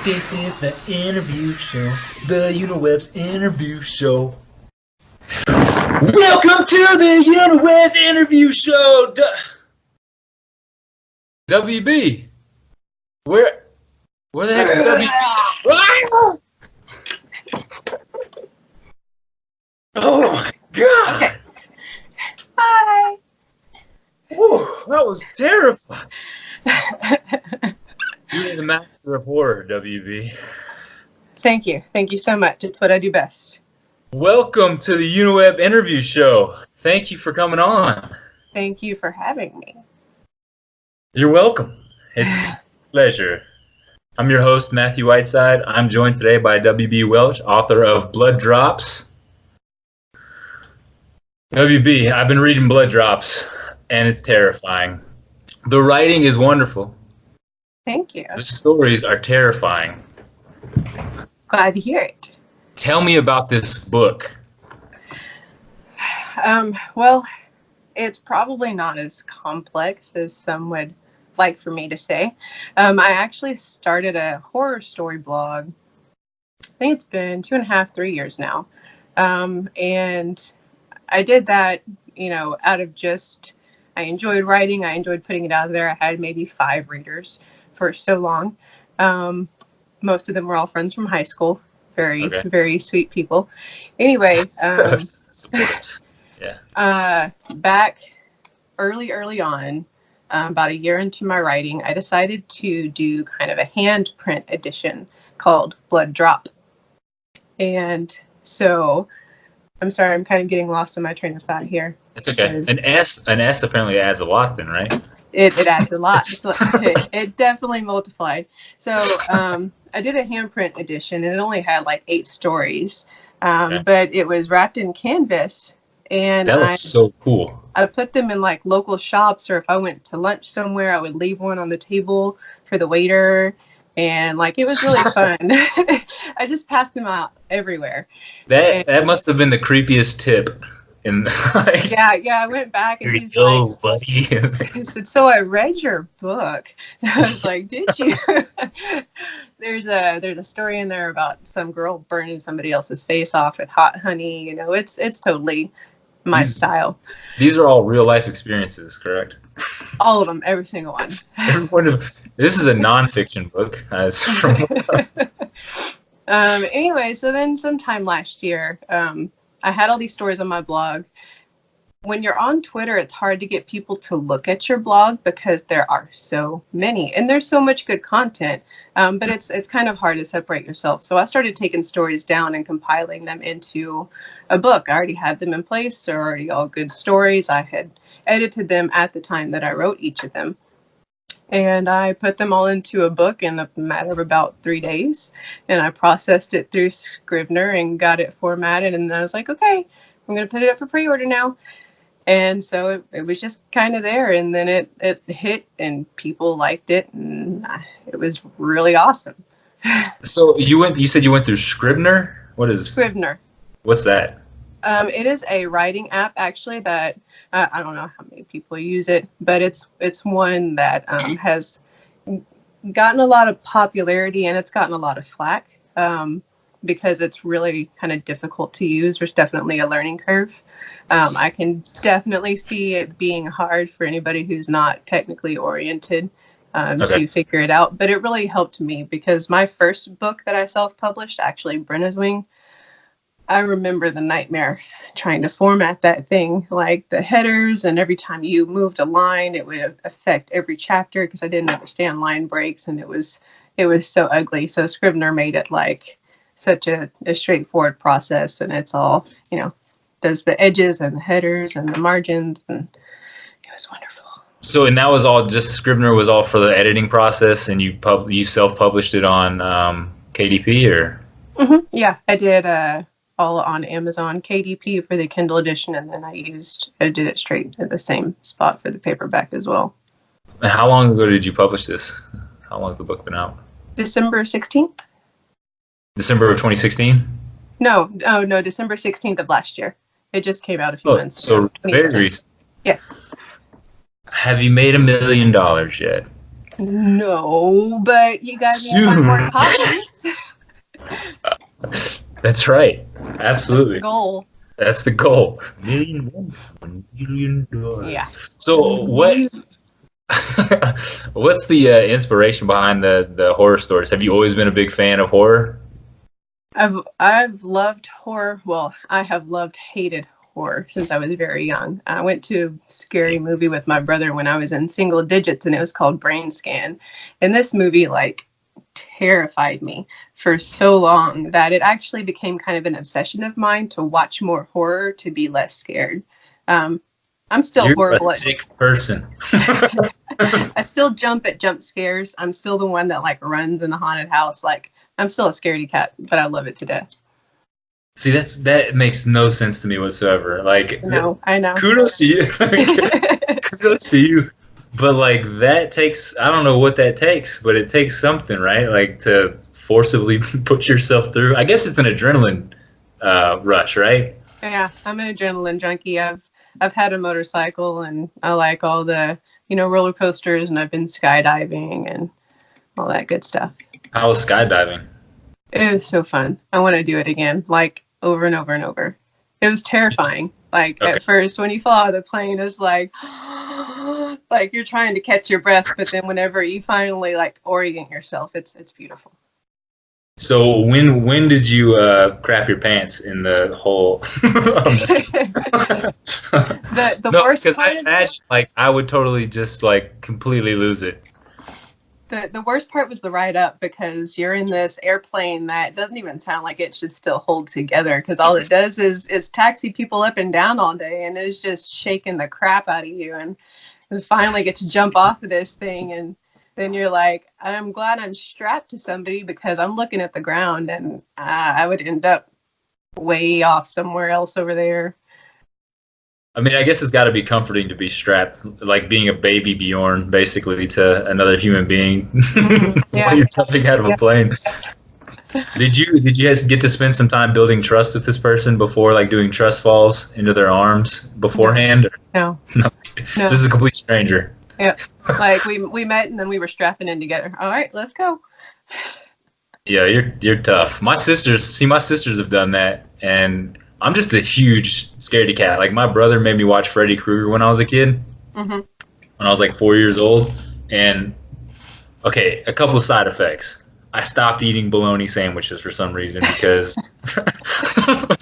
This is the interview show, the Uniweb's interview show. Welcome to the Uniweb's interview show. WB. Where the heck's WB? Oh my god! Okay. Hi. Whew, that was terrifying. You're the master of horror, WB. Thank you. Thank you so much. It's what I do best. Welcome to the Uniweb interview show. Thank you for coming on. Thank you for having me. You're welcome. It's a pleasure. I'm your host, Matthew Whiteside. I'm joined today by WB Welch, author of Blood Drops. WB, I've been reading Blood Drops, and it's terrifying. The writing is wonderful. Thank you. The stories are terrifying. Glad to hear it. Tell me about this book. Well, it's probably not as complex as some would like for me to say. I actually started a horror story blog. I think it's been 2.5, 3 years now. And I did that, out of just, I enjoyed writing. I enjoyed putting it out there. I had maybe 5 readers for so long. Most of them were all friends from high school. Very sweet people. Anyway, back early on, about a year into my writing, I decided to do kind of a handprint edition called Blood Drop. And so, I'm sorry, I'm kind of getting lost in my train of thought here. It's okay. An S apparently adds a lot then, right? It adds a lot. It definitely multiplied. So I did a handprint edition, and it only had like 8 stories, but it was wrapped in canvas. And that looks so cool. I put them in like local shops, or if I went to lunch somewhere, I would leave one on the table for the waiter. And like, it was really fun. I just passed them out everywhere. That must have been the creepiest tip. Yeah, I went back and he's like, buddy. He said, so I read your book. I was like, did you? There's a story in there about some girl burning somebody else's face off with hot honey. It's totally my style. These are all real life experiences, correct? All of them, every single one. This is a nonfiction book. Anyway, so then sometime last year, I had all these stories on my blog. When you're on Twitter, it's hard to get people to look at your blog because there are so many, and there's so much good content. But it's kind of hard to separate yourself. So I started taking stories down and compiling them into a book. I already had them in place. They're already all good stories. I had edited them at the time that I wrote each of them. And I put them all into a book in a matter of about 3 days. And I processed it through Scrivener and got it formatted. And I was like, okay, I'm going to put it up for pre-order now. And so it was just kind of there. And then it hit and people liked it. And it was really awesome. So you said you went through Scrivener? What is Scrivener? What's that? It is a writing app, actually, that I don't know how many people use it, but it's one that has gotten a lot of popularity, and it's gotten a lot of flack because it's really kind of difficult to use. There's definitely a learning curve. I can definitely see it being hard for anybody who's not technically oriented to figure it out. But it really helped me because my first book that I self-published, actually, Brenna's Wing, I remember the nightmare trying to format that thing, like the headers, and every time you moved a line, it would affect every chapter because I didn't understand line breaks, and it was so ugly. So Scrivener made it like such a straightforward process, and it's all, does the edges and the headers and the margins, and it was wonderful. So, and that was all just Scrivener was all for the editing process, and you self-published it on KDP, or? Mm-hmm. Yeah, I did. All on Amazon KDP for the Kindle edition, and then I did it straight at the same spot for the paperback as well. And how long ago did you publish this? How long has the book been out? December 16th. December of 2016? No, December 16th of last year. It just came out a few months ago. So very recent. Yes. Have you made $1 million yet? No, but you guys need to find more copies. That's right. Absolutely. Goal. That's the goal. $1 million. Yeah. So what? What's the inspiration behind the horror stories? Have you always been a big fan of horror? I've loved horror. Well, I have hated horror since I was very young. I went to a scary movie with my brother when I was in single digits, and it was called Brain Scan. And this movie terrified me for so long that it actually became kind of an obsession of mine to watch more horror to be less scared. I'm still horrible. You're a sick person. I still jump at jump scares. I'm still the one that runs in the haunted house. I'm still a scaredy cat, but I love it to death. See, that makes no sense to me whatsoever. No, I know. Kudos to you. Kudos to you. But that takes, I don't know what that takes, but it takes something, right? To forcibly put yourself through. I guess it's an adrenaline rush, right? Yeah, I'm an adrenaline junkie. I've had a motorcycle, and I like all the roller coasters, and I've been skydiving and all that good stuff. How was skydiving? It was so fun. I want to do it again, over and over and over. It was terrifying. At first, when you fall out of the plane, it's you're trying to catch your breath, but then whenever you finally orient yourself, it's beautiful. So when did you crap your pants in the whole? I'm just kidding. the worst because part I imagine I would totally just completely lose it. The worst part was the ride up, because you're in this airplane that doesn't even sound like it should still hold together, because all it does is taxi people up and down all day, and it's just shaking the crap out of you. And finally get to jump off of this thing, and then you're I'm glad I'm strapped to somebody, because I'm looking at the ground, and I would end up way off somewhere else over there. I mean, I guess it's got to be comforting to be strapped, like being a baby Bjorn, basically, to another human being Yeah. while you're jumping out of a plane. Did you guys get to spend some time building trust with this person before, doing trust falls into their arms beforehand? No. No. This is a complete stranger. Yeah. We met, and then we were strapping in together. All right, let's go. Yeah, you're tough. My sisters have done that, and I'm just a huge scaredy cat. My brother made me watch Freddy Krueger when I was a kid, Mm-hmm. when I was 4 years old. And, okay, a couple of side effects. I stopped eating bologna sandwiches for some reason, because watching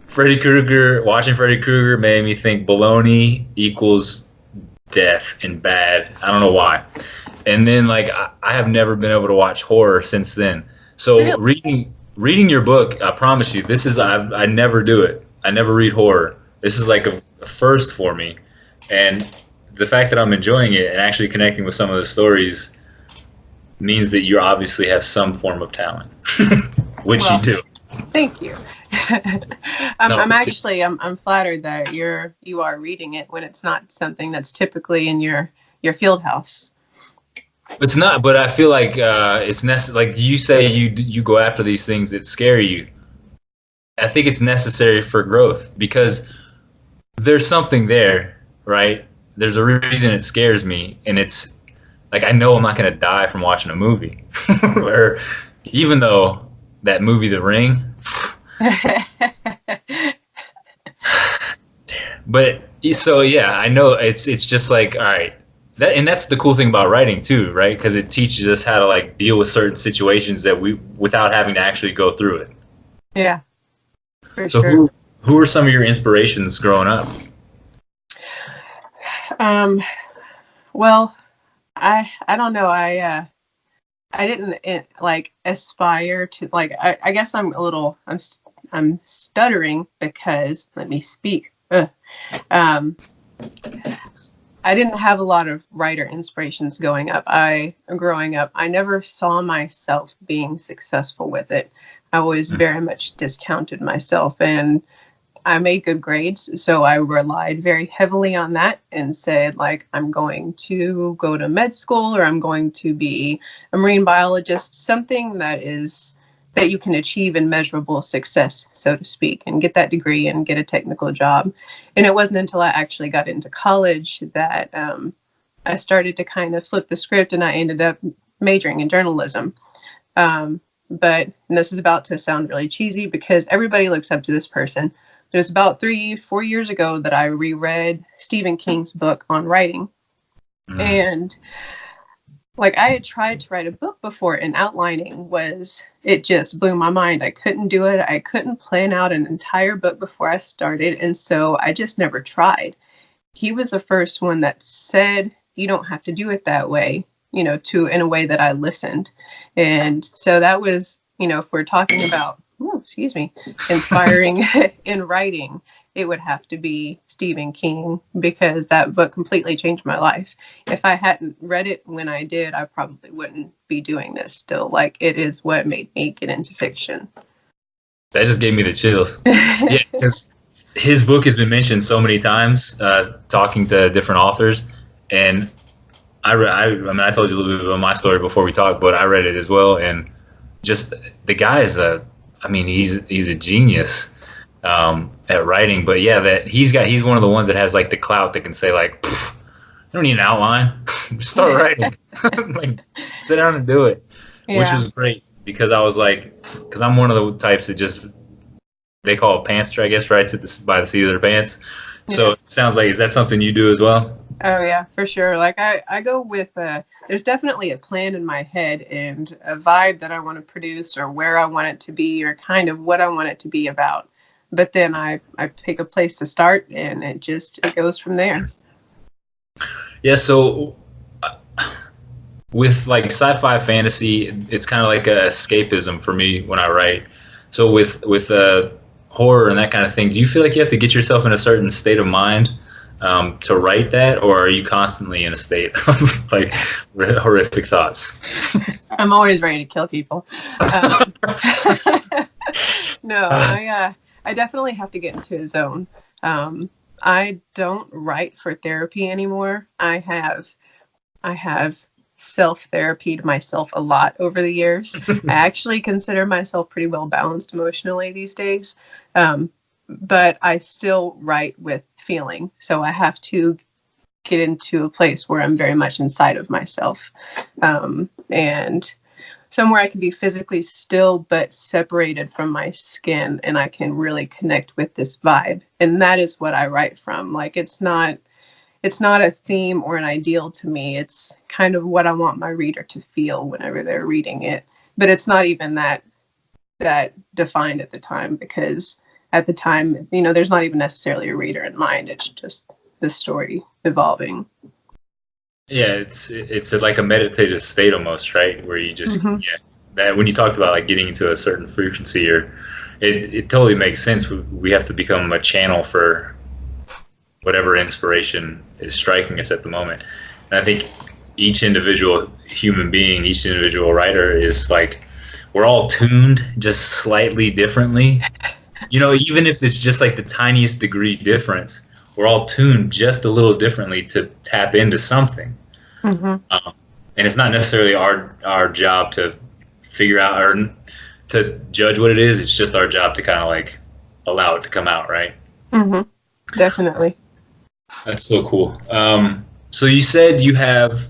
Freddy Krueger made me think bologna equals death and bad. I don't know why. And then, I have never been able to watch horror since then. So Really? reading your book, I promise you, I never do it. I never read horror. This is a first for me. And the fact that I'm enjoying it and actually connecting with some of the stories means that you obviously have some form of talent, which you do. Thank you. I'm flattered that you are reading it when it's not something that's typically in your field house. It's not, but I feel it's necessary. You say you go after these things that scare you. I think it's necessary for growth, because there's something there, right? There's a reason it scares me, and it's I know I'm not going to die from watching a movie, or even though that movie, The Ring. But so yeah, I know it's just all right. That's the cool thing about writing too, right? Because it teaches us how to deal with certain situations that without having to actually go through it. Yeah. So sure. who are some of your inspirations growing up? Well, I don't know. I didn't aspire to I guess I'm stuttering because let me speak. I didn't have a lot of writer inspirations growing up. I never saw myself being successful with it. I always very much discounted myself, and I made good grades, so I relied very heavily on that and said, I'm going to go to med school, or I'm going to be a marine biologist, something that you can achieve in measurable success, so to speak, and get that degree and get a technical job. And it wasn't until I actually got into college that I started to kind of flip the script, and I ended up majoring in journalism. But and this is about to sound really cheesy because everybody looks up to this person. It was about 3-4 years ago that I reread Stephen King's book on writing. And like, I had tried to write a book before, and outlining it just blew my mind. I couldn't do it. I couldn't plan out an entire book before I started. And so I just never tried. He was the first one that said, you don't have to do it that way, in a way that I listened. And so that was, if we're talking about, inspiring in writing, it would have to be Stephen King, because that book completely changed my life. If I hadn't read it when I did, I probably wouldn't be doing this still. Like, it is what made me get into fiction. That just gave me the chills. Yeah, because his book has been mentioned so many times, talking to different authors. And I told you a little bit about my story before we talked, but I read it as well. And just the guy is he's a genius at writing. But yeah, that he's one of the ones that has like the clout that can say like, you don't need an outline, start writing, like sit down and do it, which was great because I was like, because I'm one of the types that just, they call it pantser, I guess, writes by the seat of their pants. So it sounds like, is that something you do as well? Oh yeah, for sure. Like I go with, there's definitely a plan in my head and a vibe that I want to produce, or where I want it to be, or kind of what I want it to be about. But then I pick a place to start, and it goes from there. Yeah. So with like sci-fi fantasy, it's kind of like a escapism for me when I write. So with horror and that kind of thing, do you feel like you have to get yourself in a certain state of mind to write that, or are you constantly in a state of like horrific thoughts? I'm always ready to kill people. No, I definitely have to get into a zone. I don't write for therapy anymore. I have self-therapied myself a lot over the years. I actually consider myself pretty well balanced emotionally these days. But I still write with feeling. So I have to get into a place where I'm very much inside of myself. And somewhere I can be physically still, but separated from my skin, and I can really connect with this vibe. And that is what I write from. Like, it's not a theme or an ideal to me. It's kind of what I want my reader to feel whenever they're reading it. But it's not even that defined at the time, because at the time, there's not even necessarily a reader in mind. It's just the story evolving. Yeah, it's like a meditative state almost, right? Where you just that when you talked about like getting into a certain frequency, or it totally makes sense. We have to become a channel for whatever inspiration is striking us at the moment. And I think each individual human being, each individual writer is like, we're all tuned just slightly differently. Even if it's just like the tiniest degree difference, we're all tuned just a little differently to tap into something. And it's not necessarily our job to figure out or to judge what it is. It's just our job to kind of like allow it to come out, right? Definitely. That's so cool. So you said you have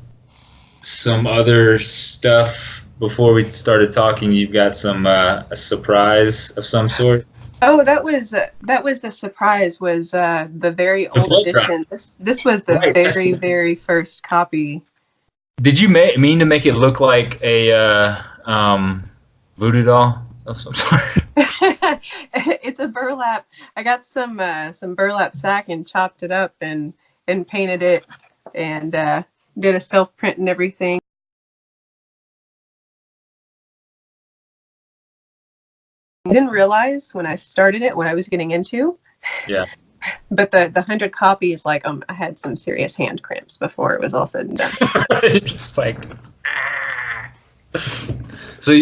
some other stuff before we started talking. You've got some a surprise of some sort. Oh, that was the surprise. Was the very old edition. This was the very first copy. Did you mean to make it look like a voodoo doll of some sort? It's a burlap. I got some burlap sack and chopped it up and painted it, and did a self print and everything. I didn't realize when I started it what I was getting into. Yeah. But the 100 copies, like, I had some serious hand cramps before it was all said and done. Just like. So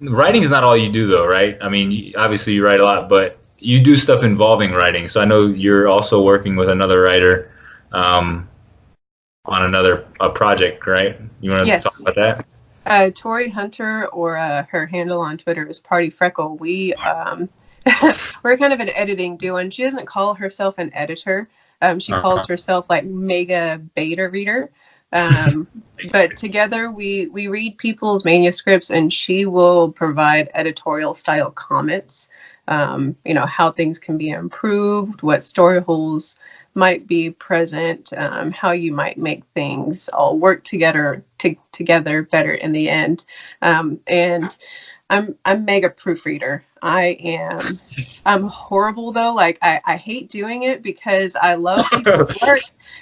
writing's not all you do, though, right? I mean, obviously you write a lot, but you do stuff involving writing. So I know you're also working with another writer on a project, right? You want to talk about that? Tori Hunter, or her handle on Twitter is Party Freckle. We're kind of an editing duo, and she doesn't call herself an editor. She calls herself like mega beta reader. But together we read people's manuscripts, and she will provide editorial style comments. How things can be improved, what story holes might be present, how you might make things all work together better in the end. And I'm mega proofreader. I'm horrible though. Like I hate doing it because I love people's work,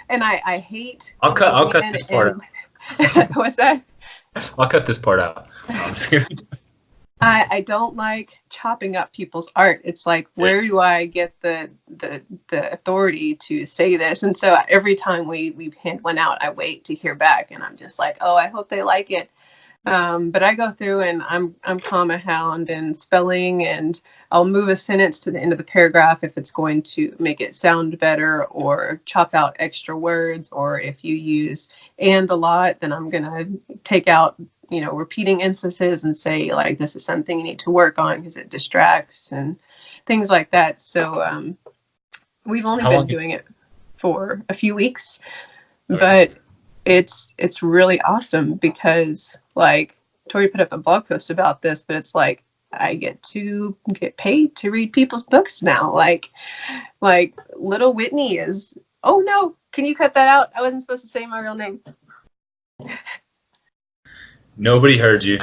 and I hate. I'll cut this part out. What's that? I'll cut this part out. No, I'm just kidding. I don't like chopping up people's art. It's like, where do I get the authority to say this? And so every time we hand one out, I wait to hear back, and I'm just like, oh, I hope they like it. But I go through and I'm comma hound and spelling, and I'll move a sentence to the end of the paragraph if it's going to make it sound better, or chop out extra words, or if you use and a lot, then I'm gonna take out repeating instances and say, like, this is something you need to work on because it distracts and things like that. So we've only been doing it for a few weeks, but it's really awesome because, like, Tori put up a blog post about this, but it's like, I get paid to read people's books now. Like little Whitney is, oh no, can you cut that out? I wasn't supposed to say my real name. Nobody heard you.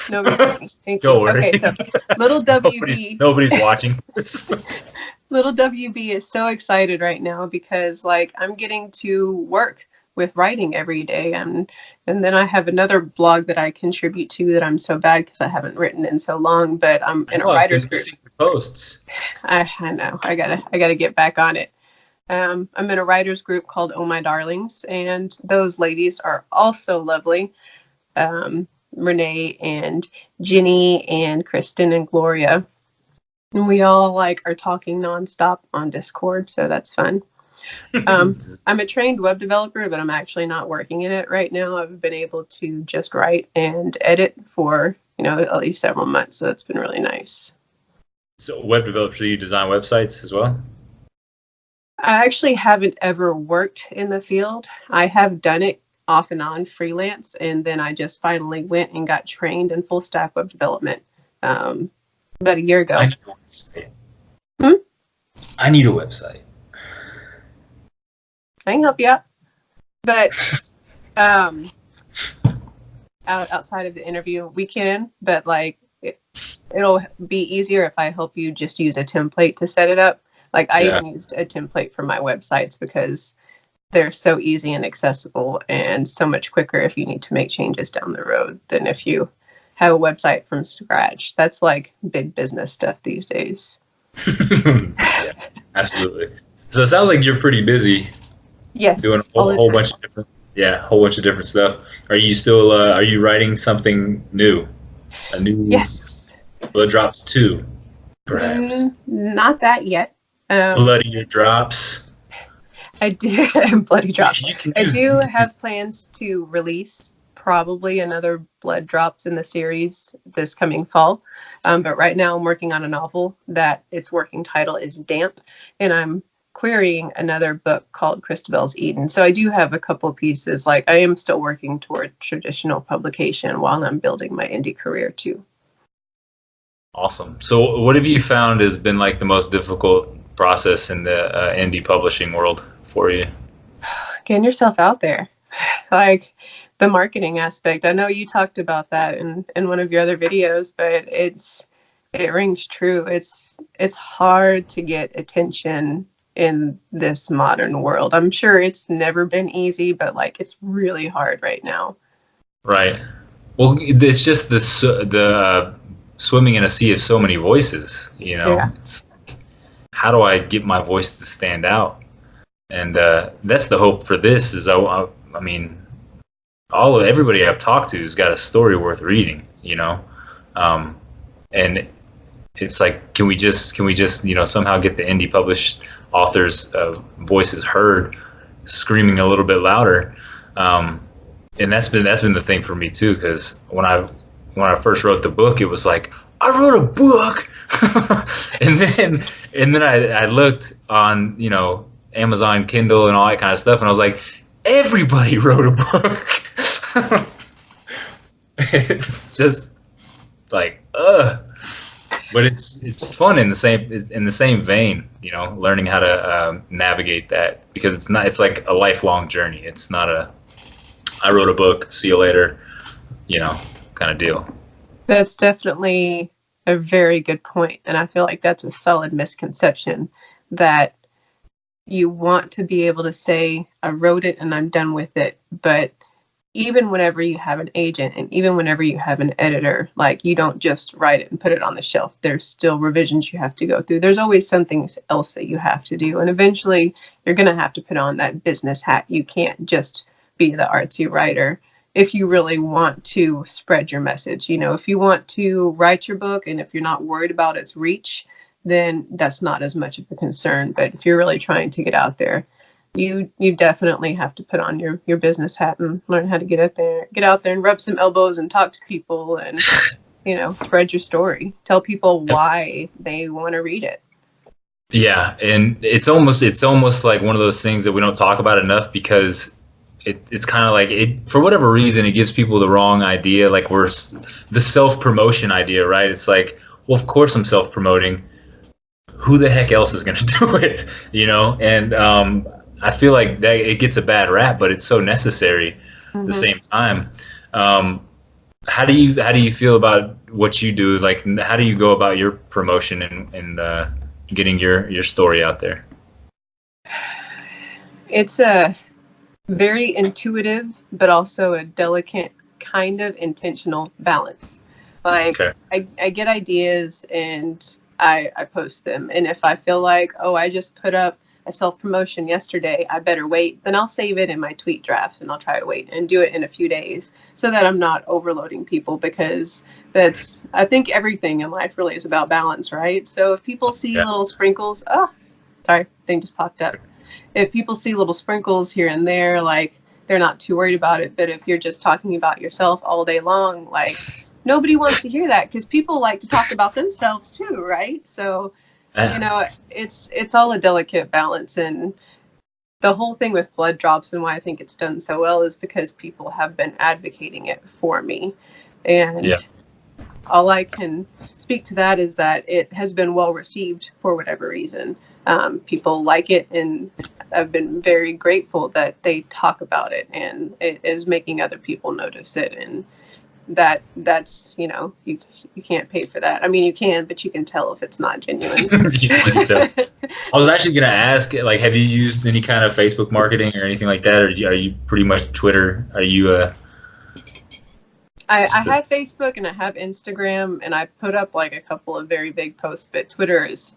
Nobody heard me. Thank you. Don't worry. Okay, so little WB. Nobody's watching this. Little WB is so excited right now because, like, I'm getting to work with writing every day, and then I have another blog that I contribute to that I'm so bad because I haven't written in so long. But I'm in a writer's group. Posts. I know. I gotta get back on it. I'm in a writer's group called Oh My Darlings, and those ladies are also lovely. Renee and Ginny and Kristen and Gloria, and we all are talking nonstop on Discord, so that's fun. I'm a trained web developer, but I'm actually not working in it right now. I've been able to just write and edit for at least several months, so that's been really nice. So web developer, so you design websites as well? I actually haven't ever worked in the field. I have done it off and on freelance, and then I just finally went and got trained in full stack web development about a year ago. I need a website. I need a website. I can help you out, but outside of the interview we can, but it'll be easier if I help you just use a template to set it up. I even used a template for my websites because they're so easy and accessible, and so much quicker if you need to make changes down the road than if you have a website from scratch. That's like big business stuff these days. Yeah, absolutely. So it sounds like you're pretty busy. Yes. Doing a whole bunch of different stuff. Are you still are you writing something new? A new Yes. Blood Drops 2, perhaps? Not that yet. Bloodier Drops. I do. Bloody Drops. I do have plans to release probably another Blood Drops in the series this coming fall. But right now I'm working on a novel that its working title is Damp, and I'm querying another book called Christabel's Eden. So I do have a couple pieces. I am still working toward traditional publication while I'm building my indie career too. Awesome. So what have you found has been the most difficult process in the indie publishing world for you? Getting yourself out there. The marketing aspect. I know you talked about that in one of your other videos, but it rings true. It's hard to get attention in this modern world. I'm sure it's never been easy, but it's really hard right now. Right. Well, it's just the swimming in a sea of so many voices, Yeah. It's how do I get my voice to stand out? And that's the hope for this is I mean, everybody I've talked to has got a story worth reading, and it's can we just somehow get the indie published authors' voices heard, screaming a little bit louder, and that's been the thing for me too. Because when I first wrote the book, it was I wrote a book, and then I looked on Amazon Kindle and all that kind of stuff, and I was like, everybody wrote a book. It's just like, but it's fun in the same vein, you know, learning how to navigate that, because it's like a lifelong journey. It's not I wrote a book, see you later, you know, kind of deal. That's definitely a very good point, and I feel like that's a solid misconception, that you want to be able to say, I wrote it and I'm done with it. But even whenever you have an agent and even whenever you have an editor, like, you don't just write it and put it on the shelf. There's still revisions you have to go through. There's always something else that you have to do. And eventually you're going to have to put on that business hat. You can't just be the artsy writer if you really want to spread your message. You know, if you want to write your book and if you're not worried about its reach, then that's not as much of a concern. But if you're really trying to get out there, you definitely have to put on your business hat and learn how to get out there and rub some elbows and talk to people and, you know, spread your story. Tell people why they want to read it. Yeah, and it's almost like one of those things that we don't talk about enough, because it's kind of like, it, for whatever reason, it gives people the wrong idea. Like, we're the self-promotion idea, right? It's like, well, of course I'm self-promoting. Who the heck else is going to do it? You know? And I feel like that it gets a bad rap, but it's so necessary at the same time. How do you feel about what you do? Like, how do you go about your promotion and getting your story out there? It's a very intuitive, but also a delicate kind of intentional balance. Like, okay. I get ideas and I post them. And if I feel like, oh, I just put up a self-promotion yesterday, I better wait, then I'll save it in my tweet drafts and I'll try to wait and do it in a few days so that I'm not overloading people, because I think everything in life really is about balance, right? So if people see little sprinkles, thing just popped up. If people see little sprinkles here and there, like, they're not too worried about it. But if you're just talking about yourself all day long, like, nobody wants to hear that, because people like to talk about themselves too, right? So, you know, it's all a delicate balance. And the whole thing with blood drops and why I think it's done so well is because people have been advocating it for me. And all I can speak to that is that it has been well received for whatever reason. People like it, and I've been very grateful that they talk about it and it is making other people notice it. And that's, you know, you can't pay for that. I mean, you can, but you can tell if it's not genuine. You can tell. I was actually going to ask, like, have you used any kind of Facebook marketing or anything like that? Or are you pretty much Twitter? Are you I have Facebook and I have Instagram, and I put up like a couple of very big posts, but Twitter is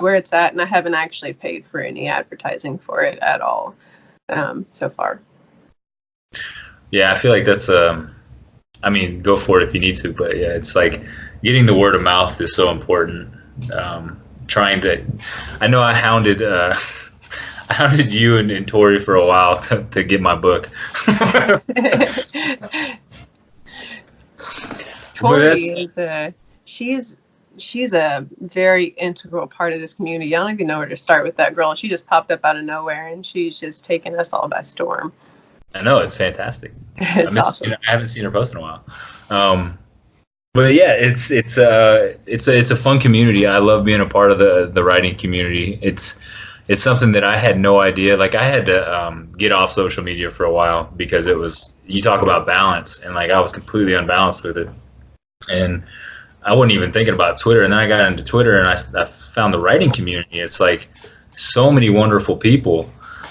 where it's at, and I haven't actually paid for any advertising for it at all so far. Yeah, I feel like that's I mean, go for it if you need to, but yeah, it's like getting the word of mouth is so important. I know I hounded you and Tori for a while to get my book. Tori she's a very integral part of this community. I don't even know where to start with that girl. She just popped up out of nowhere, and she's just taken us all by storm. I know, it's fantastic. It's awesome. I haven't seen her post in a while. But yeah, it's a fun community. I love being a part of the writing community. It's something that I had no idea. Like, I had to get off social media for a while, because you talk about balance, and like, I was completely unbalanced with it, and I wasn't even thinking about Twitter. And then I got into Twitter, and I found the writing community. It's like so many wonderful people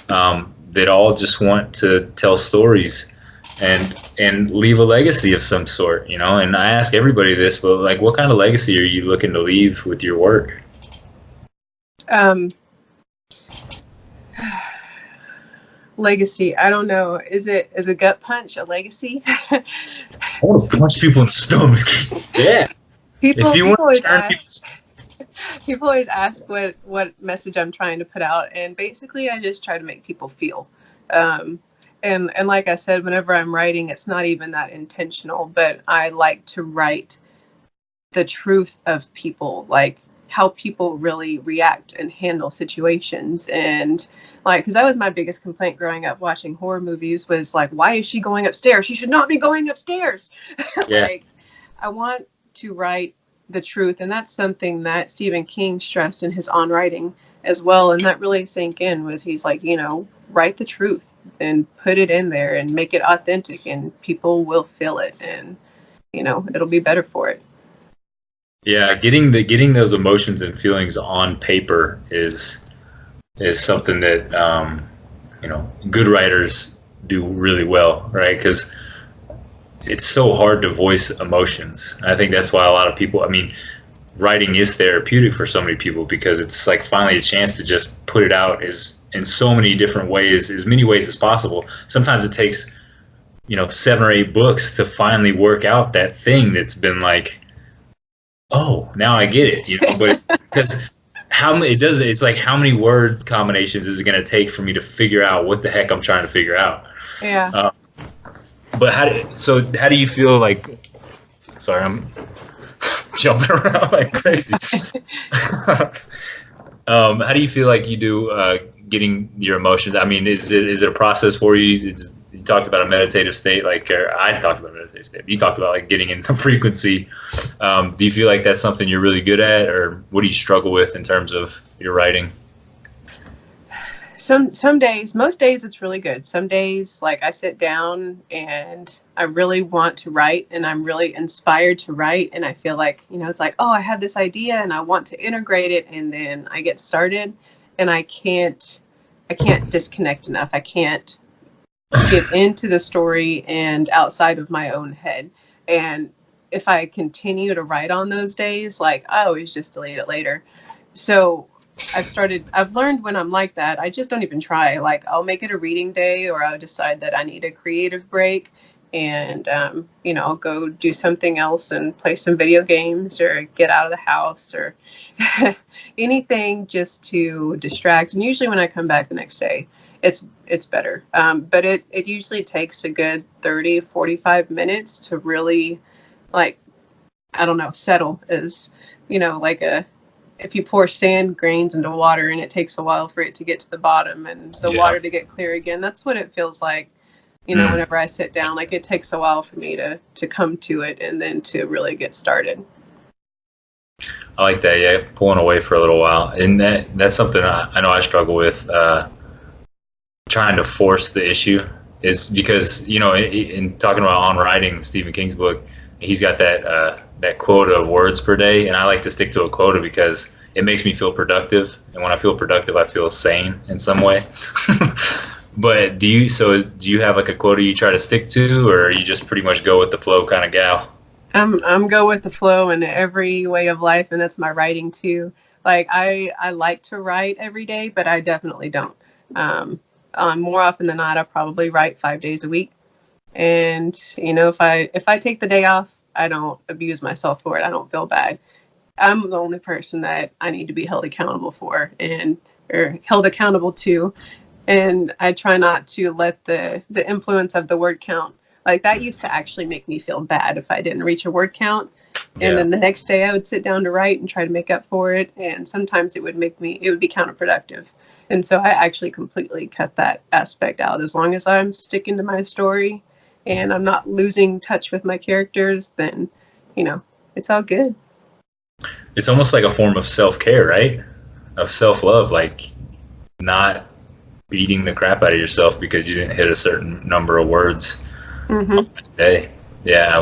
that all just want to tell stories and leave a legacy of some sort, you know. And I ask everybody this, but like, what kind of legacy are you looking to leave with your work? Legacy, I don't know. Is a gut punch a legacy? I want to punch people in the stomach. Yeah. People always ask what message I'm trying to put out, and basically I just try to make people feel. And like I said, whenever I'm writing, it's not even that intentional, but I like to write the truth of people, like how people really react and handle situations. And like, because that was my biggest complaint growing up watching horror movies, was like, why is she going upstairs? She should not be going upstairs. Yeah. Like, I want to write the truth, and that's something that Stephen King stressed in his On Writing as well, and that really sank in. Was he's like, write the truth and put it in there and make it authentic, and people will feel it, and it'll be better for it. Yeah, getting those emotions and feelings on paper is something that good writers do really well, right? Because it's so hard to voice emotions. I think that's why a lot of people, writing is therapeutic for so many people, because it's like finally a chance to just put it out in so many different ways, as many ways as possible. Sometimes it takes 7 or 8 books to finally work out that thing that's been like, oh, now I get it, but because it's like, how many word combinations is it going to take for me to figure out what the heck I'm trying to figure out? Yeah. But how do you feel like, sorry, I'm jumping around like crazy. How do you feel like you do getting your emotions? Is it a process for you? You talked about a meditative state, or I talked about a meditative state. You talked about like getting into frequency. Do you feel like that's something you're really good at, or what do you struggle with in terms of your writing? Some days, most days it's really good. Some days, like, I sit down and I really want to write, and I'm really inspired to write, and I feel like, it's like, oh, I have this idea and I want to integrate it, and then I get started and I can't disconnect enough. I can't get into the story and outside of my own head. And if I continue to write on those days, like, I always just delete it later. So I've learned when I'm like that, I just don't even try. Like, I'll make it a reading day, or I'll decide that I need a creative break, and, I'll go do something else and play some video games or get out of the house or anything just to distract. And usually when I come back the next day, it's better. But it usually takes a good 30, 45 minutes to really, like, I don't know, settle. Is, like if you pour sand grains into water and it takes a while for it to get to the bottom and the water to get clear again. That's what it feels like, whenever I sit down. Like, it takes a while for me to come to it and then to really get started. I like that. Yeah, pulling away for a little while. And that's something I know I struggle with, trying to force the issue, is because, in talking about On Writing, Stephen King's book, he's got that quota of words per day, and I like to stick to a quota because it makes me feel productive, and when I feel productive, I feel sane in some way. But do you have like a quota you try to stick to, or you just pretty much go with the flow kind of gal? I'm go with the flow in every way of life, and that's my writing too. Like, I like to write every day, but I definitely don't. More often than not, I probably write 5 days a week. And, if I take the day off, I don't abuse myself for it. I don't feel bad. I'm the only person that I need to be held accountable for, or held accountable to. And I try not to let the influence of the word count, like, that used to actually make me feel bad if I didn't reach a word count. And then the next day I would sit down to write and try to make up for it. And sometimes it would be counterproductive. And so I actually completely cut that aspect out. As long as I'm sticking to my story and I'm not losing touch with my characters, then, it's all good. It's almost like a form of self-care, right? Of self-love, like not beating the crap out of yourself because you didn't hit a certain number of words a day. Yeah,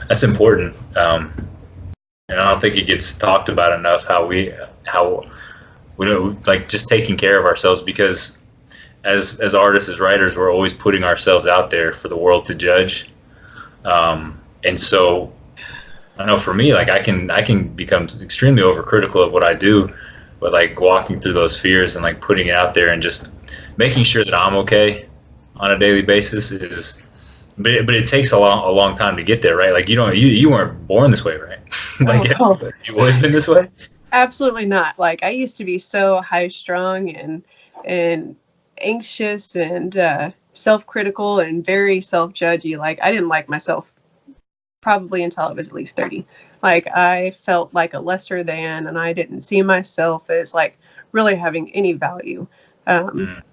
that's important. And I don't think it gets talked about enough how we know, like, just taking care of ourselves, because as artists, as writers, we're always putting ourselves out there for the world to judge. And so I know for me, like, I can become extremely overcritical of what I do, but like walking through those fears and like putting it out there and just making sure that I'm okay on a daily basis but it takes a long time to get there, right? Like, you weren't born this way, right? Like, you've always been this way? Absolutely not. Like, I used to be so high strung and anxious and self-critical and very self-judgy. Like, I didn't like myself probably until I was at least 30. Like I felt like a lesser than, and I didn't see myself as like really having any value.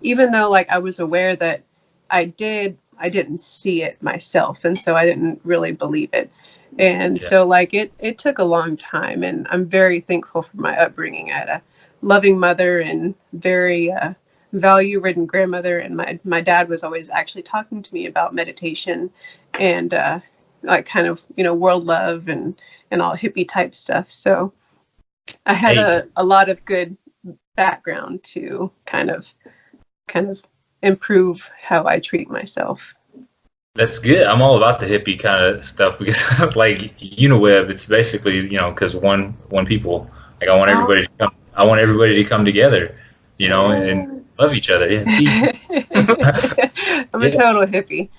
Even though like I was aware that I didn't see it myself. And so I didn't really believe it. And so like it took a long time, and I'm very thankful for my upbringing. I had a loving mother and very value ridden grandmother. And my dad was always actually talking to me about meditation and like kind of, world love and all hippie type stuff. So I had a lot of good background to kind of improve how I treat myself. That's good. I'm all about the hippie kind of stuff because like Uniweb, it's basically, because one people, like I want everybody to come together, and love each other. Yeah. I'm a total hippie.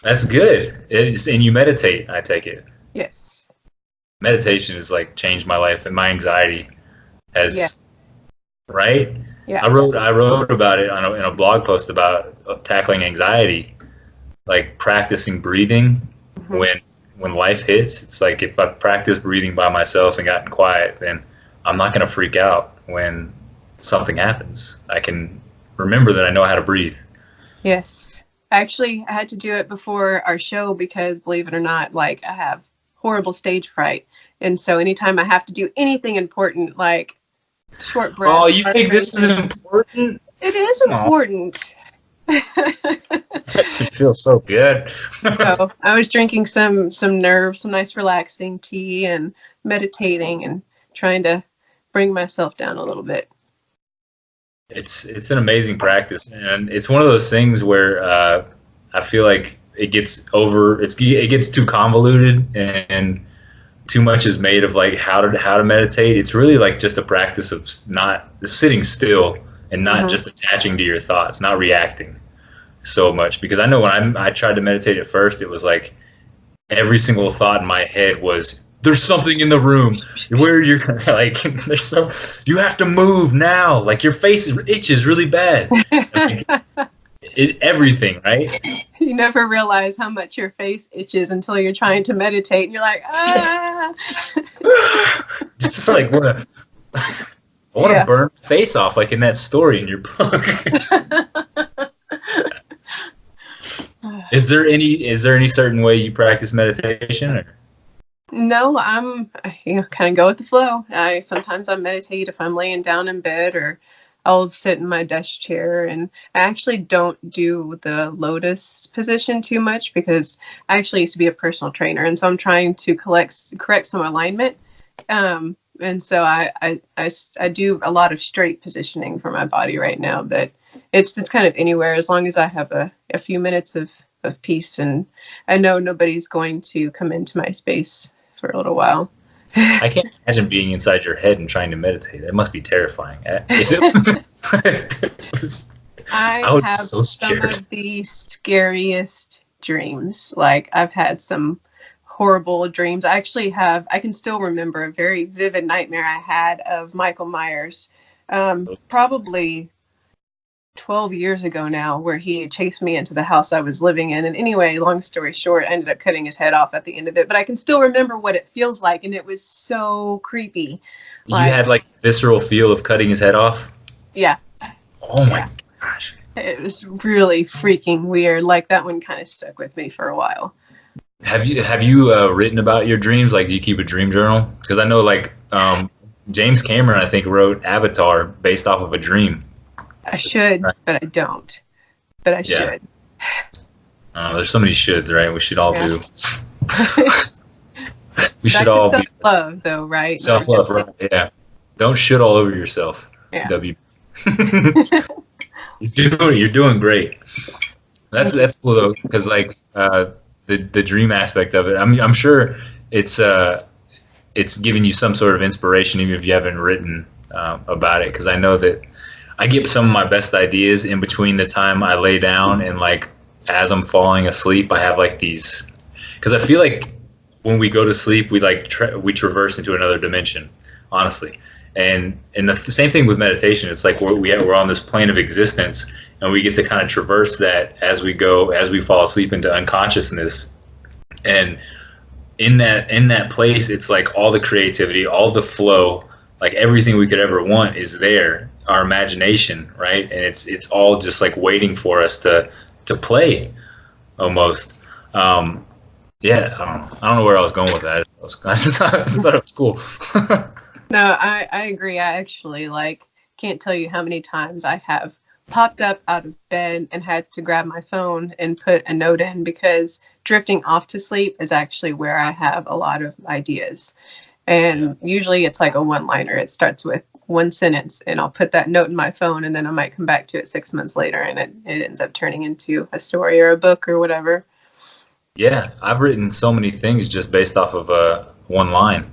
That's good. And you meditate, I take it. Yes. Meditation has like changed my life, and my anxiety has, right? Yeah. I wrote about it in a blog post about tackling anxiety, like practicing breathing when life hits. It's like if I practice breathing by myself and gotten quiet, then I'm not going to freak out when something happens. I can remember that I know how to breathe. Yes. Actually, I had to do it before our show because, believe it or not, like I have horrible stage fright. And so anytime I have to do anything important, like short breath. Oh, you think this is important? It is important. Makes me feel so good. So I was drinking some nice relaxing tea and meditating and trying to bring myself down a little bit. It's an amazing practice, and it's one of those things where I feel like it gets too convoluted, and too much is made of like how to meditate. It's really like just a practice of not sitting still and not just attaching to your thoughts, not reacting so much. Because I know when I tried to meditate at first, it was like every single thought in my head was, there's something in the room where you're like, you have to move now. Like your face itches really bad. Like, everything, right? You never realize how much your face itches until you're trying to meditate and you're like, ah. Just like I want to burn my face off, like in that story in your book. Is there any certain way you practice meditation? Or? No, kind of go with the flow. Sometimes I meditate if I'm laying down in bed, or I'll sit in my desk chair. And I actually don't do the lotus position too much because I actually used to be a personal trainer, and so I'm trying to correct some alignment. And so I do a lot of straight positioning for my body right now, but it's kind of anywhere as long as I have a few minutes of peace, and I know nobody's going to come into my space for a little while. I can't imagine being inside your head and trying to meditate. It must be terrifying. I have so some of the scariest dreams. Like I've had some horrible dreams. I can still remember a very vivid nightmare I had of Michael Myers, probably 12 years ago now, where he chased me into the house I was living in. And anyway, long story short, I ended up cutting his head off at the end of it. But I can still remember what it feels like, and it was so creepy. You had like visceral feel of cutting his head off? Yeah. Oh my gosh. It was really freaking weird. Like that one kind of stuck with me for a while. Have you written about your dreams? Like, do you keep a dream journal? Because I know like James Cameron, I think, wrote Avatar based off of a dream. I should, but I don't. But I should. There's so many shoulds, right? We should all do. We should Back all to self-love, though, right? Self-love, right? Yeah. Don't shit all over yourself. Yeah. You're doing great. That's cool though, because like the dream aspect of it. I mean, I'm sure it's giving you some sort of inspiration, even if you haven't written about it. Because I know that I get some of my best ideas in between the time I lay down and like as I'm falling asleep. I have like these, because I feel like when we go to sleep, we like we traverse into another dimension, honestly. And the same thing with meditation. It's like we're on this plane of existence, and we get to kind of traverse that as we fall asleep into unconsciousness. And in that place, it's like all the creativity, all the flow, like everything we could ever want is there. Our imagination, right? And it's all just like waiting for us to play, almost. Yeah, I don't know where I was going with that. I just thought it was cool. No, I agree. I actually can't tell you how many times I have popped up out of bed and had to grab my phone and put a note in, because drifting off to sleep is actually where I have a lot of ideas. And usually it's like a one-liner. It starts with one sentence, and I'll put that note in my phone, and then I might come back to it 6 months later, and it ends up turning into a story or a book or whatever. Yeah, I've written so many things just based off of one line,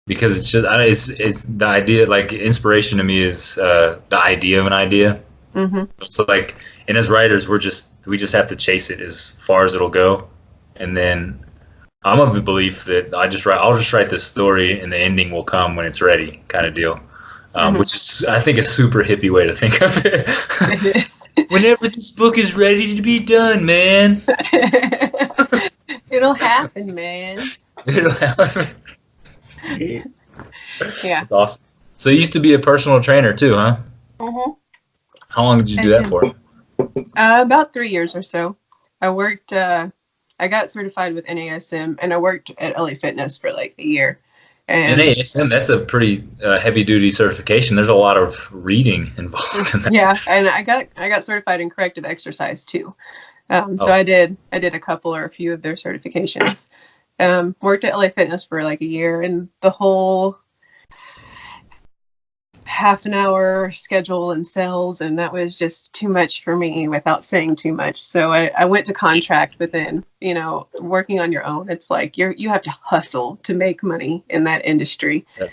because it's just it's the idea. Like, inspiration to me is the idea of an idea. Mm-hmm. So like, and as writers, we just have to chase it as far as it'll go, and then I'm of the belief that I'll just write this story, and the ending will come when it's ready, kind of deal. Which is, I think, a super hippie way to think of it. It is. Whenever this book is ready to be done, man. It'll happen, man. It'll happen. Yeah. That's awesome. So you used to be a personal trainer too, huh? Mm-hmm. How long did you do that for? About 3 years or so. I worked. I got certified with NASM, and I worked at LA Fitness for like a year. And NASM, that's a pretty heavy-duty certification. There's a lot of reading involved in that. Yeah, and I got certified in corrective exercise too. So I did a couple or a few of their certifications. Worked at LA Fitness for like a year, and the whole half an hour schedule and cells, and that was just too much for me without saying too much. So I went to contract, but then, working on your own, it's like you have to hustle to make money in that industry. Yep.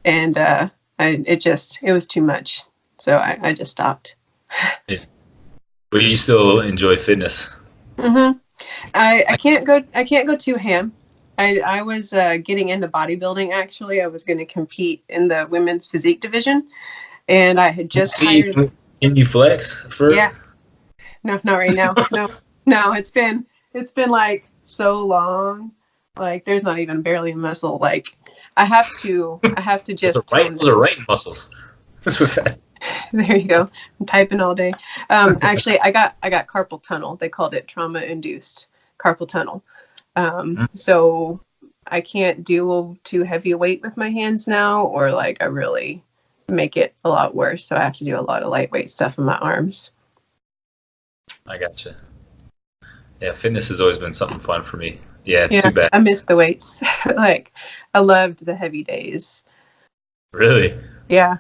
And it was too much. So I just stopped. Yeah. But you still enjoy fitness. Mm-hmm. I can't go too ham. I was getting into bodybuilding, actually. I was going to compete in the women's physique division, and I had just hired. Can you flex? Yeah. No, not right now. No. It's been like so long. Like, there's not even barely a muscle. Like, I have to just. Those are right muscles. That's what that. There you go. I'm typing all day. Actually, I got carpal tunnel. They called it trauma-induced carpal tunnel. So I can't do too heavy a weight with my hands now, or like I really make it a lot worse. So I have to do a lot of lightweight stuff in my arms. I gotcha. Yeah, fitness has always been something fun for me. Yeah, too bad. I miss the weights. Like, I loved the heavy days. Really? Yeah.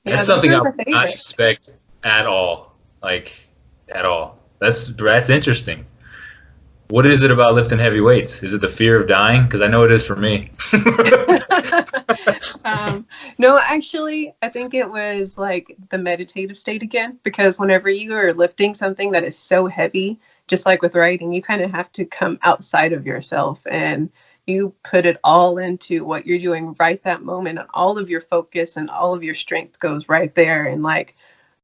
That's something I would not expect at all. Like, at all. That's interesting. What is it about lifting heavy weights? Is it the fear of dying? Because I know it is for me. No, actually, I think it was like the meditative state again. Because whenever you are lifting something that is so heavy, just like with writing, you kind of have to come outside of yourself, and you put it all into what you're doing right that moment, and all of your focus and all of your strength goes right there. And like,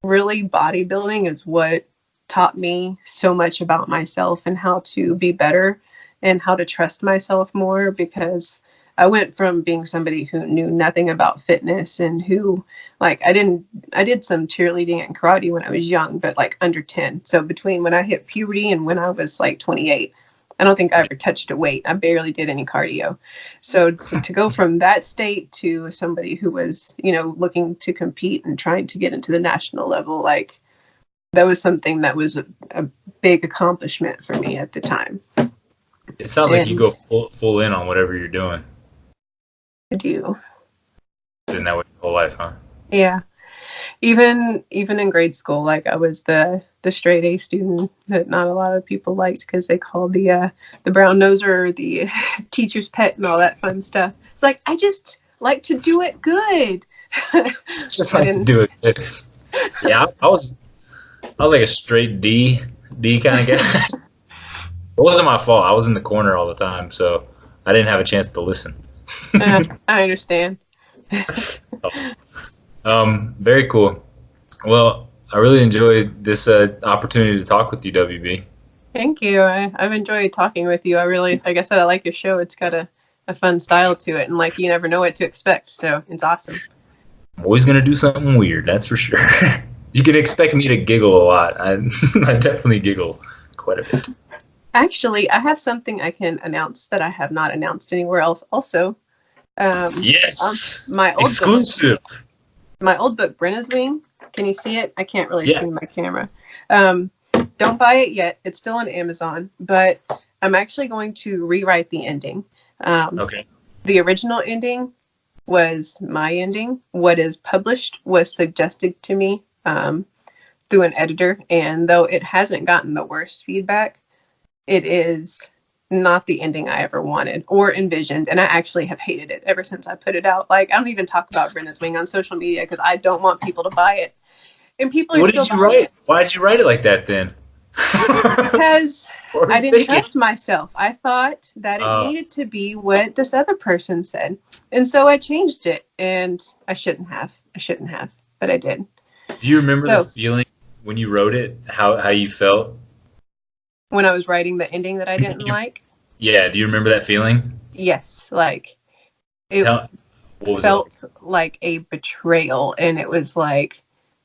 really, bodybuilding is what taught me so much about myself and how to be better and how to trust myself more, because I went from being somebody who knew nothing about fitness, and who, like, I did some cheerleading and karate when I was young, but like under 10. So between when I hit puberty and when I was like 28, I don't think I ever touched a weight. I barely did any cardio. So to go from that state to somebody who was, looking to compete and trying to get into the national level, like, that was something that was a big accomplishment for me at the time. It sounds like you go full in on whatever you're doing. I do. Been that way your whole life, huh? Yeah. Even in grade school, like, I was the straight A student that not a lot of people liked, because they called the brown noser, or the teacher's pet, and all that fun stuff. It's like, I just like to do it good. Just like to do it good. Yeah, I was like a straight D kind of guy. It wasn't my fault. I was in the corner all the time, so I didn't have a chance to listen. I understand. Very cool. Well, I really enjoyed this opportunity to talk with you, WB. Thank you. I've enjoyed talking with you. I really, like I said, I like your show. It's got a fun style to it, and like you never know what to expect. So it's awesome. I'm always gonna do something weird, that's for sure. You can expect me to giggle a lot. I I definitely giggle quite a bit. Actually, I have something I can announce that I have not announced anywhere else. Also, Yes, my old exclusive. my old book, Brenna's Wing. Can you see it? I can't really Yeah. see my camera. Don't buy it yet. It's still on Amazon, but I'm actually going to rewrite the ending. Okay. The original ending was my ending. What is published was suggested to me through an editor, and though it hasn't gotten the worst feedback, it is not the ending I ever wanted or envisioned, and I actually have hated it ever since I put it out. Like, I don't even talk about Brenna's Wing on social media because I don't want people to buy it, and people are What still did you buying write? Why did you write it like that then? because Or I didn't fake it? trust myself. I thought that it Oh. needed to be what this other person said, and so I changed it, and I shouldn't have. But I did. Do you remember the So- feeling when you wrote it? How you felt? When I was writing the ending that I didn't like, Yeah. Do you remember that feeling? yes, like it What was felt like a betrayal, and it was like,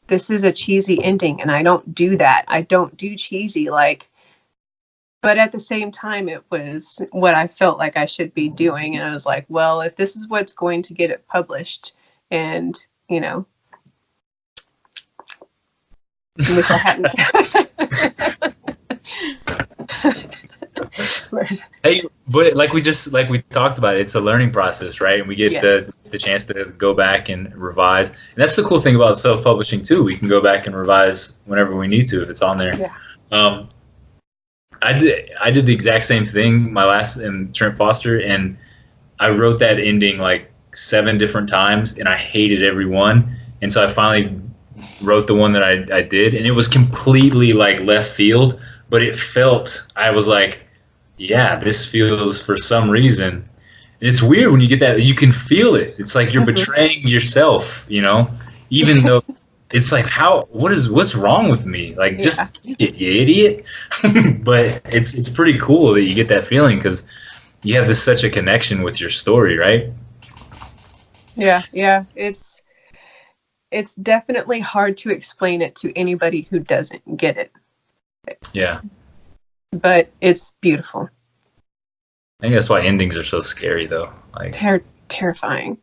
this is a cheesy ending, and I don't do that. I don't do cheesy, like, but at the same time, it was what I felt like I should be doing, and I was like, well, if this is what's going to get it published, and you know, which I hadn't. Hey, but like we talked about, it's a learning process, right? And we get Yes. the chance to go back and revise. And that's the cool thing about self-publishing too. We can go back and revise whenever we need to if it's on there. Yeah. I did the exact same thing my last in Trent Foster, and I wrote that ending like 7 different times, and I hated every one. And so I finally wrote the one that I did, and it was completely like left field, but it felt, I was like, yeah, this feels for some reason. And it's weird when you get that, you can feel it. It's like you're betraying yourself, you know, even though it's like, what's wrong with me? Like, just you idiot. But it's pretty cool that you get that feeling because you have such a connection with your story, right? Yeah. It's definitely hard to explain it to anybody who doesn't get it. Yeah. But it's beautiful. I think that's why endings are so scary, though. Like, They're terrifying.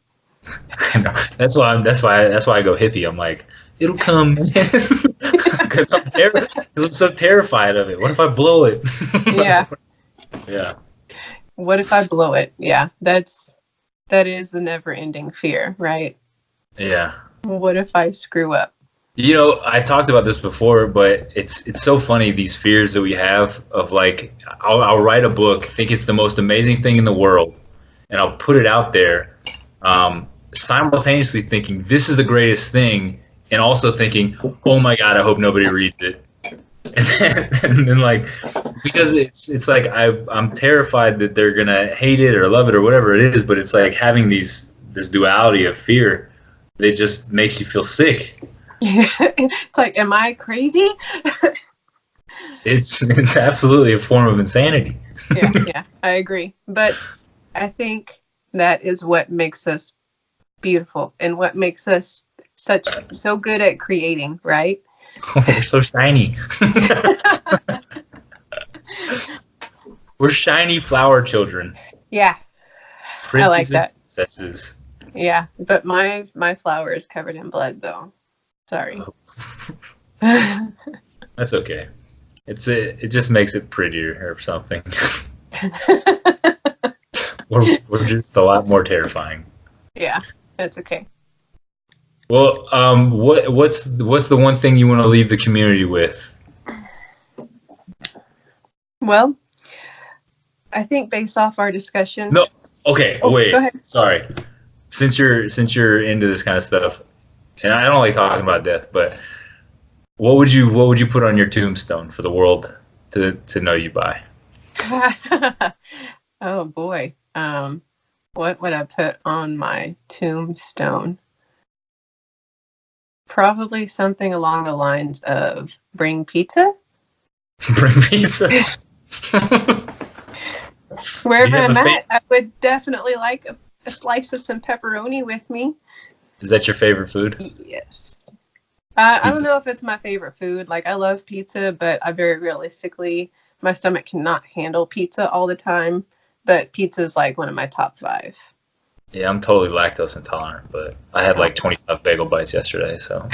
I know. That's why I go hippie. I'm like, it'll come, because I'm so terrified of it. What if I blow it? Yeah. Yeah. What if I blow it? Yeah, that is the never-ending fear, right? Yeah. What if I screw up? You know, I talked about this before, but it's so funny, these fears that we have of like, I'll write a book, think it's the most amazing thing in the world, and I'll put it out there, simultaneously thinking this is the greatest thing, and also thinking, oh my God, I hope nobody reads it. And then like, because it's like I'm terrified that they're gonna hate it or love it or whatever it is, but it's like having this duality of fear that just makes you feel sick. It's like, am I crazy? It's absolutely a form of insanity. Yeah, I agree. But I think that is what makes us beautiful and what makes us so good at creating, right? We're so shiny. We're shiny flower children. Yeah, Princes I like that. And princesses. Yeah, but my flower is covered in blood, though. Sorry. That's okay. It just makes it prettier or something. we're just a lot more terrifying. Yeah, that's okay. Well, what's the one thing you want to leave the community with? Well, I think based off our discussion. No. Okay. Oh, wait. go ahead. Sorry. Since you're into this kind of stuff, and I don't like talking about death, but what would you put on your tombstone for the world to know you by? Oh boy. What would I put on my tombstone? Probably something along the lines of bring pizza. Bring pizza. Wherever have I'm a at, I would definitely like a slice of some pepperoni with me. Is that your favorite food? Yes. I don't Pizza. know if it's my favorite food. Like, I love pizza, but I very realistically, my stomach cannot handle pizza all the time. But pizza is like one of my top 5. Yeah, I'm totally lactose intolerant, but I had like 25 bagel bites yesterday, so.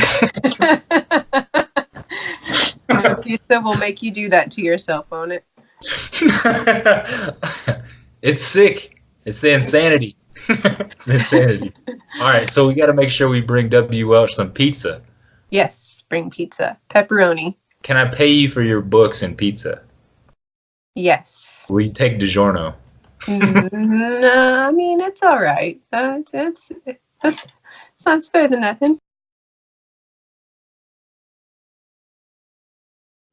No, pizza will make you do that to yourself, won't it? It's sick. It's the insanity. It's the insanity. All right, so we got to make sure we bring W. Welch some pizza. Yes, spring pizza. Pepperoni. Can I pay you for your books and pizza? Yes. Will you take DiGiorno? No, I mean, it's all right. It's sounds better than nothing.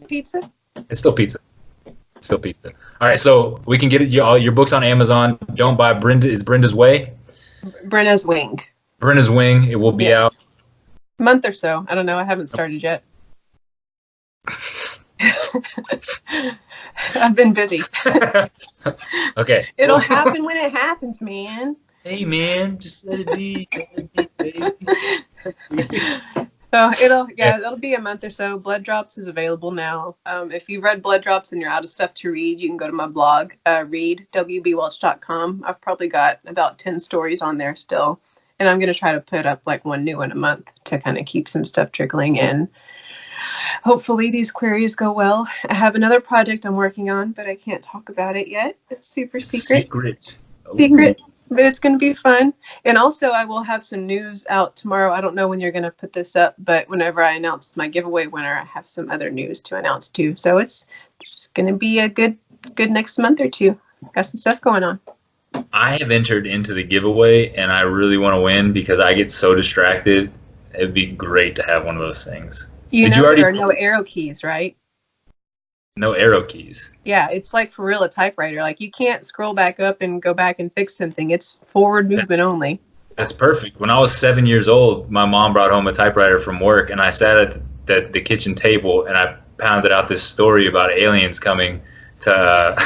Pizza? It's still pizza. Still pizza. All right, so we can get all your books on Amazon. Don't buy Brenda's Way. Brenna's Wing. Brenda's Wing. It will be out. Month or so. I don't know. I haven't started yet. I've been busy. Okay. It'll happen when it happens, man. Hey, man, just let it be. Baby. So it'll be a month or so. Blood Drops is available now. If you've read Blood Drops and you're out of stuff to read, you can go to my blog, read wbwelch.com. I've probably got about 10 stories on there still. And I'm going to try to put up like one new in a month to kind of keep some stuff trickling in. Hopefully these queries go well. I have another project I'm working on, but I can't talk about it yet. It's super secret. Secret. But it's going to be fun. And also, I will have some news out tomorrow. I don't know when you're going to put this up, but whenever I announce my giveaway winner, I have some other news to announce too. So it's going to be a good next month or two. Got some stuff going on. I have entered into the giveaway, and I really want to win because I get so distracted. It'd be great to have one of those things. There are no arrow keys, right? No arrow keys. Yeah, it's like for real a typewriter. Like, you can't scroll back up and go back and fix something. It's forward movement only. That's perfect. When I was 7 years old, my mom brought home a typewriter from work, and I sat at the kitchen table and I pounded out this story about aliens coming to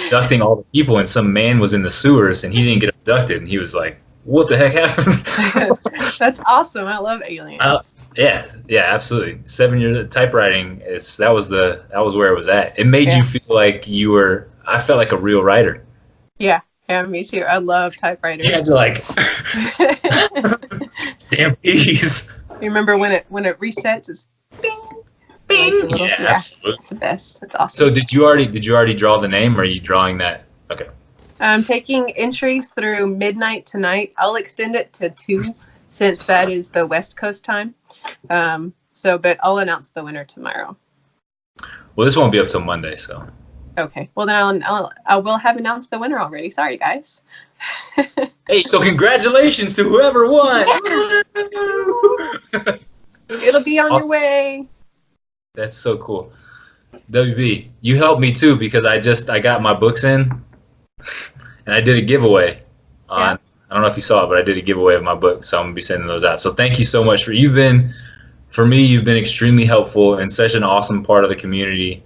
abducting all the people, and some man was in the sewers and he didn't get abducted, and he was like, "What the heck happened?" That's awesome. I love aliens. Yeah, absolutely. 7 years of typewriting. That was where it was at. It made you feel like you were. I felt like a real writer. Yeah, me too. I love typewriters. You had to like damn keys. You remember when it resets? It's bing, bing. Like absolutely. It's the best. It's awesome. So did you already draw the name, or are you drawing that? Okay. I'm taking entries through midnight tonight. I'll extend it to 2 since that is the West Coast time. But I'll announce the winner tomorrow. Well, this won't be up till Monday, so. Okay. Well, then I will have announced the winner already. Sorry, guys. Hey, so congratulations to whoever won. It'll be on your way. That's so cool. WB, you helped me too because I got my books in, and I did a giveaway on. I don't know if you saw it, but I did a giveaway of my book, so I'm gonna be sending those out. So thank you so much you've been extremely helpful and such an awesome part of the community.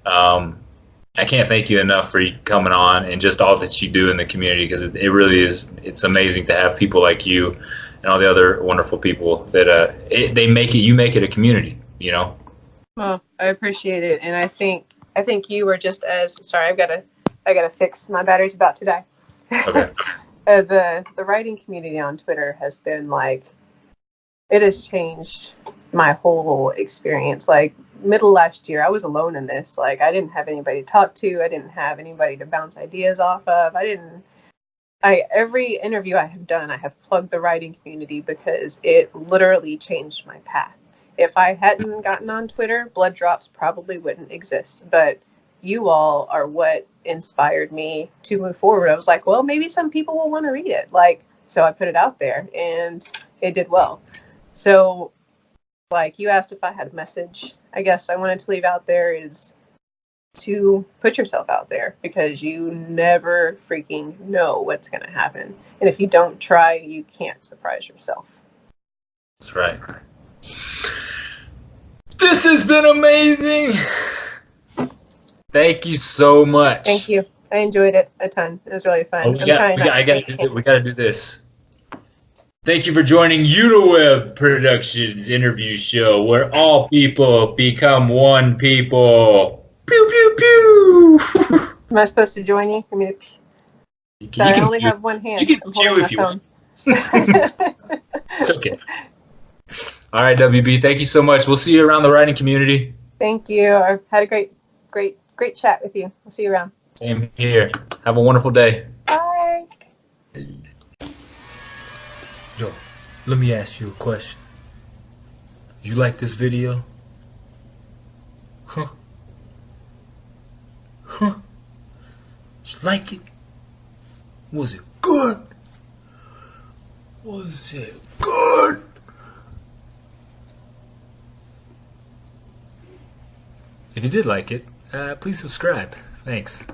I can't thank you enough for you coming on and just all that you do in the community, because it really is. It's amazing to have people like you and all the other wonderful people that you make it a community. You know. Well, I appreciate it, and I think you were just as sorry. I gotta fix my battery's about to die. Okay. The writing community on Twitter has been like, it has changed my whole experience. Like, middle last year, I was alone in this. Like, I didn't have anybody to talk to. I didn't have anybody to bounce ideas off of. Every interview I have done, I have plugged the writing community because it literally changed my path. If I hadn't gotten on Twitter, Blood Drops probably wouldn't exist. But you all are what inspired me to move forward. I was like, well, maybe some people will want to read it. So I put it out there and it did well. So, you asked if I had a message. I guess I wanted to leave out there is to put yourself out there, because you never freaking know what's going to happen. And if you don't try, you can't surprise yourself. That's right. This has been amazing. Thank you so much. Thank you. I enjoyed it a ton. It was really fun. We gotta do this. Thank you for joining Uniweb Productions interview show, where all people become one people. Pew pew pew. Am I supposed to join you? I mean, I only have one hand. You can pew if you want. It's okay. All right, WB. Thank you so much. We'll see you around the writing community. Thank you. I've had a great chat with you. I'll see you around. Same here. Have a wonderful day. Bye. Yo, let me ask you a question. You like this video? Huh? You like it? Was it good? Was it good? If you did like it, please subscribe. Thanks.